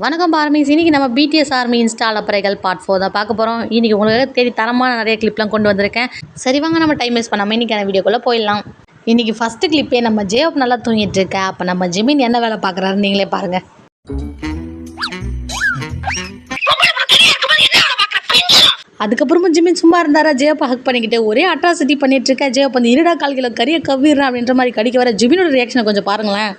வணக்கம் ஆர்மிஸ். இன்றைக்கி நம்ம பிடிஎஸ் ஆர்மி இன்ஸ்டா அலப்பறைகள் பார்ட் 4 தான் பார்க்க போகிறோம். இன்றைக்கி உங்களுக்கு தேடி தரமான நிறைய கிளிப்லாம் கொண்டு வந்திருக்கேன். சரி வாங்க நம்ம டைம் வேஸ்ட் பண்ணாமல் இன்றைக்கான வீடியோக்குள்ளே போயிடலாம். இன்றைக்கி ஃபஸ்ட்டு கிளிப்பே நம்ம ஜேப் நல்லா தூங்கிட்டு இருக்கா. அப்போ நம்ம ஜிமின் என்ன வேலை பார்க்குறாரு நீங்களே பாருங்கள். அதுக்கப்புறமா ஜிமின் சும்மா இருந்தாரா, ஜேப்பை ஹக் பண்ணிக்கிட்டு ஒரே அட்ராசிட்டி பண்ணிட்டு இருக்கா. ஜேப் வந்து இருடா கால்கிலோ கறியை கவ்விடுறா அப்படின்ற மாதிரி கடிக்க வர ஜிமினோட ரியாக்ஷனை கொஞ்சம் பாருங்களேன்.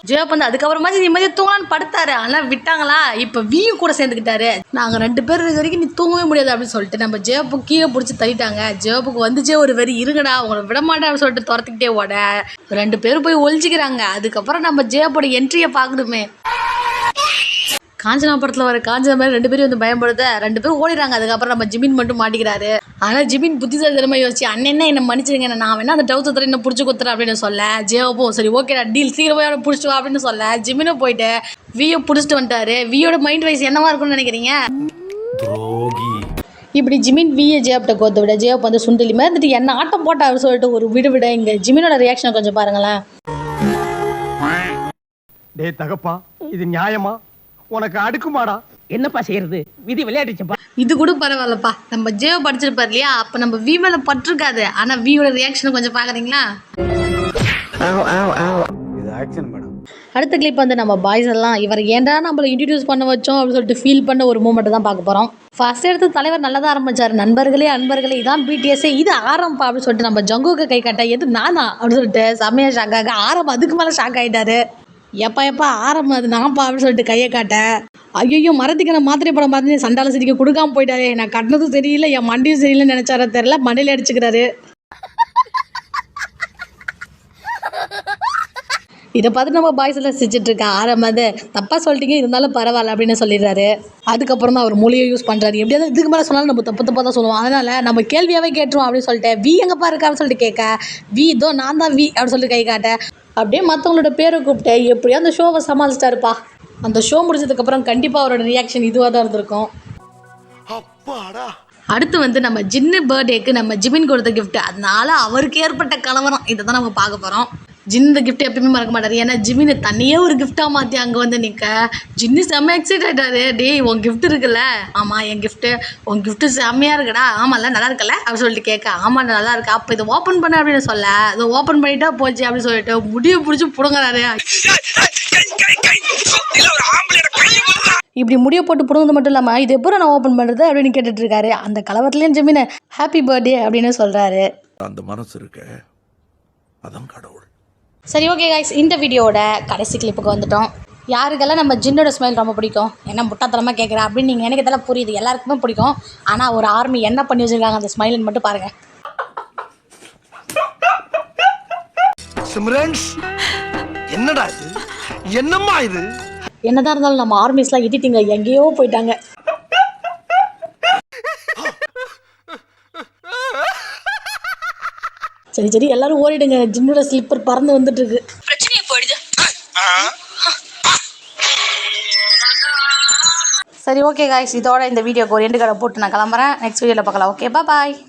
ஜேப் வந்து அதுக்கப்புறமா நிம்மதியாக தூங்கலான்னு படுத்தாரு. ஆனால் விட்டாங்களா, இப்போ வியும் கூட சேர்ந்துக்கிட்டாரு. நாங்கள் 2 பேர் இருக்க வரைக்கும் நீ தூங்கவே முடியாது அப்படின்னு சொல்லிட்டு நம்ம ஜேப்பு கீழே பிடிச்சி தள்ளிட்டாங்க. ஜேப்புக்கு வந்துச்சே ஒரு வெறி, இருங்கடா உங்களை விட மாட்டேன் அப்படின்னு சொல்லிட்டு துரத்துக்கிட்டே ஓட 2 பேரும் போய் ஒழிச்சிக்கிறாங்க. அதுக்கப்புறம் நம்ம ஜேப்போட என்ட்ரியை பார்க்கணுமே. காஞ்சனா படத்தில் வர காஞ்சனா மாதிரி 2 பேரும் வந்து பயன்படுத்த 2 பேரும் ஓடிறாங்க. அதுக்கப்புறம் நம்ம ஜிமின் மட்டும் மாட்டிக்கிறாரு. ஆனால் ஜிமின் புத்திசாலித்தனமாக யோசிச்சு அண்ணன் என்ன மன்னிச்சிருங்க, நான் வேணா அந்த டவுசர் தர என்ன பிடிச்சி கொடுத்துறேன் அப்படின்னு சொல்ல, ஜேவப்போ சரி ஓகேடா டீல் சீக்கிரமா அவனை பிடிச்சிட்டு வா அப்படின்னு சொல்ல, ஜிமினும் போயிட்டு வியை பிடிச்சிட்டு வந்துட்டாரு. வியோட மைண்ட் வைஸ் என்னவா இருக்கும்னு நினைக்கிறீங்க? இப்படி ஜிமின் வியை ஜேப்ட கோத்த விட ஜேப் வந்து சுண்டலி மாதிரி இருந்துட்டு என்ன ஆட்டம் போட்டா அப்படின்னு சொல்லிட்டு ஒரு விட இங்கே ஜிமினோட ரியாக்ஷனை கொஞ்சம் பாருங்களேன். டே தகப்பா, இது நியாயமா? உனக்கு அடுக்குமாடா? என்னப்பா செய்யறது, விதி விளையாடுச்சுப்பா. இது கூட பரவாயில்லப்பா, நம்ம ஜேவ் படிச்சிருப்பார் இல்லையா, அப்போ நம்ம வி மேலே பட்டிருக்காது. ஆனால் வியோட ரியாக்ஷனை கொஞ்சம் பார்க்குறீங்களா? அடுத்த கிளிப் வந்து நம்ம பாய்ஸ் எல்லாம் இவர் ஏன்டா நம்மளை இன்ட்ரடியூஸ் பண்ண வச்சோம் அப்படின்னு சொல்லிட்டு ஃபீல் பண்ண ஒரு மூமெண்ட் தான் பார்க்க போகிறோம். ஃபர்ஸ்ட் எடுத்து தலைவர் நல்லா தான் ஆரம்பிச்சார். நண்பர்களே அன்பர்களே, இதான் பிடிஎஸ்ஏ, இது ஆரம்பா அப்படின்னு சொல்லிட்டு நம்ம ஜங்குக்கு கை காட்ட, எது நானா அப்படின்னு சொல்லிட்டு செம்மையாக ஷாக் ஆக ஆரம்பம் அதுக்கு மேலே ஷாக் ஆகிட்டாரு. எப்பா ஆரம்பம் அது நான்ப்பா அப்படின்னு சொல்லிட்டு கையை காட்ட, ஐயோ மரத்துக்கு மாத்திரை படம் பார்த்து சண்டால சிரிக்க கொடுக்காம போயிட்டாரு. நான் கட்டினதும் சரியில்லை, என் மண்டியும் சரியில்லைன்னு நினைச்சார தெரியல, மண்டையில அடிச்சுக்கிறாரு. இதை பார்த்து நம்ம பாய்ஸ் எல்லாம் சிரிச்சிட்டு இருக்கா. ஆரம்பது தப்பா சொல்லிட்டீங்க, இருந்தாலும் பரவாயில்ல அப்படின்னு சொல்லிடுறாரு. அதுக்கப்புறம் தான் அவர் மொழியை யூஸ் பண்றாரு. எப்படியாவது இதுக்கு மேலே சொன்னாலும் நம்ம தப்பா தான் சொல்லுவோம். அதனால நம்ம கேள்வியாவே கேட்டுருவோம் அப்படின்னு சொல்லிட்டு வி எங்கப்பா இருக்கா அப்படின்னு சொல்லிட்டு கேட்க, வி இதோ நான் தான் வி அப்படின்னு சொல்லிட்டு கை காட்ட, அப்படியே மற்றவங்களோட பேரை கூப்பிட்டு எப்படியோ அந்த ஷோவை சமாளிச்சிட்டாருப்பா. அந்த ஷோ முடிச்சதுக்கப்புறம் கண்டிப்பாக அவரோட ரியாக்ஷன் இதுவாக தான் இருந்திருக்கும். அடுத்து வந்து நம்ம ஜின்னு பர்த்டேக்கு நம்ம ஜிமின் கொடுத்த கிஃப்ட், அதனால அவருக்கு ஏற்பட்ட கலவரம் இதை தான் நம்ம பார்க்க போகிறோம். ஜின் இந்த கிஃப்ட் எப்பயுமே மறக்க மாட்டார். ஏன்னா ஜிமினை தனியே ஒரு கிஃப்டாக மாற்றி அங்கே வந்து நிற்க ஜின்னு செம்ம எக்ஸைட் ஆகிட்டாரு. டேய் உன் கிஃப்ட் இருக்குல்ல? ஆமாம் என் கிஃப்ட்டு. உன் கிஃப்ட்டு செம்மையாக இருக்குடா. ஆமாம்ல நல்லா இருக்கல அப்படின்னு சொல்லிட்டு கேட்க, ஆமாம் நல்லா இருக்கா, அப்போ இதை ஓப்பன் பண்ண அப்படின்னு சொல்ல, அதை ஓப்பன் பண்ணிட்டா போச்சு அப்படின்னு சொல்லிட்டு முடியை பிடிச்சி பிடுங்குறாரு. இப்படி முடிய போட்டு பிடுங்கிறது மட்டும் இல்லாமல் இது எப்போ நான் ஓப்பன் பண்ணுறது அப்படின்னு கேட்டுட்டு இருக்காரு. அந்த கலவரத்துலேயும் ஜிமின் ஹாப்பி பர்த்டே அப்படின்னு சொல்கிறாரு. அந்த மனசு இருக்கு, அதான் கடவுள். சரி ஓகே கைஸ், இந்த வீடியோட கடைசி கிளிப்புக்கு வந்துட்டோம். யாருக்கெல்லாம் நம்ம ஜின்னோட ஸ்மைல் ரொம்ப பிடிக்கும், என்ன முட்டாத்தனமாக கேட்குறேன் அப்படின்னு நீங்கள் எனக்கு இதெல்லாம் புரியுது, எல்லாருக்குமே பிடிக்கும். ஆனால் ஒரு ஆர்மி என்ன பண்ணி வச்சுருக்காங்க அந்த ஸ்மைல்னு மட்டும் பாருங்கள். என்னடா இது, என்னம்மா இது? என்னதான் இருந்தாலும் நம்ம ஆர்மிஸ்லாம் எடிட்டிங்க எங்கேயோ போயிட்டாங்க. சரி எல்லாரும் ஓடிடுங்க, ஜின்னோட ஸ்லிப்பர் பறந்து வந்துட்டு இருக்கு. பிரச்சனையே போயிடுது. சரி ஓகே காய்ஸ், இதோட இந்த வீடியோக்கு ஒரு எண்டு கடை போட்டு நான் கிளம்புறேன். நெக்ஸ்ட் வீடியோவில் பார்க்கலாம். Okay bye.